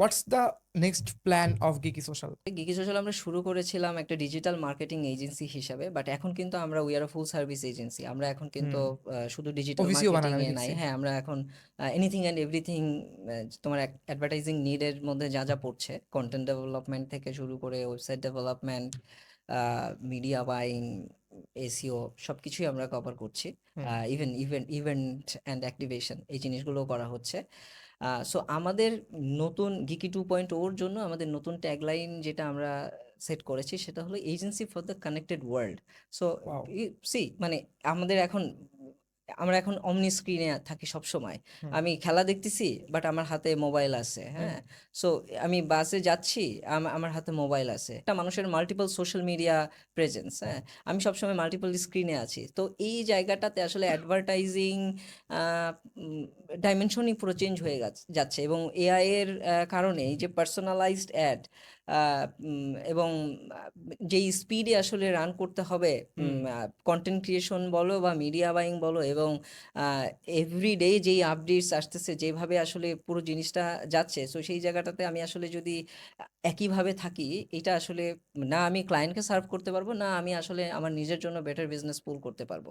What's the next plan of Geeky Social? Geeky Social আমরা শুরু করেছিলাম একটা ডিজিটাল মার্কেটিং এজেন্সি হিসাবে, বাট এখন কিন্তু আমরা we are full service agency. আমরা এখন কিন্তু হুম। শুধু ডিজিটাল অফিসিও মার্কেটিং বানান আমি এ নাই, দেখছি। হ্যাঁ আমরা এখন এনিথিং অ্যান্ড এভরিথিং, তোমার অ্যাডভার্টাইজিং নিডের মধ্যে যা যা পড়ছে, কন্টেন্ট ডেভেলপমেন্ট থেকে শুরু করে website development, media buying, SEO, সব কিছুই আমরা কভার করছি। হুম। ইভেন্ট অ্যান্ড অ্যাক্টিভেশন এই জিনিসগুলো করা হচ্ছে। সো আমাদের নতুন গিকি 2.0 ওর জন্য আমাদের নতুন ট্যাগলাইন যেটা আমরা সেট করেছি সেটা হলো agency for the connected world. So wow. সি মানে আমাদের এখন, আমরা এখন অমনি স্ক্রিনে থাকি সব সময়। হুম। আমি খেলা দেখতেছি বাট আমার হাতে মোবাইল আছে, হুম। হ্যাঁ। সো আমি বাসে যাচ্ছি, আমার হাতে মোবাইল আছে, একটা মানুষের মাল্টিপল সোশ্যাল মিডিয়া প্রেজেন্স, হ্যাঁ। আমি সবসময় মাল্টিপল স্ক্রিনে আছি, তো এই জায়গাটাতে আসলে অ্যাডভার্টাইজিং ডাইমেনশনই পুরো চেঞ্জ হয়ে যাচ্ছে, এবং এআই এর কারণে এই যে পার্সোনালাইজড অ্যাড এবং যেই স্পিডে আসলে রান করতে হবে, হুম। কন্টেন্ট ক্রিয়েশন বলো বা মিডিয়া বাইং বলো, এবং এভরিডে যেই আপডেটস আসতেছে, যেভাবে আসলে পুরো জিনিসটা যাচ্ছে, সো সেই জায়গাটাতে আমি আসলে যদি একইভাবে থাকি, এটা আসলে না আমি ক্লায়েন্টকে সার্ভ করতে পারবো, না আমি আসলে আমার নিজের জন্য বেটার বিজনেস পুল করতে পারবো।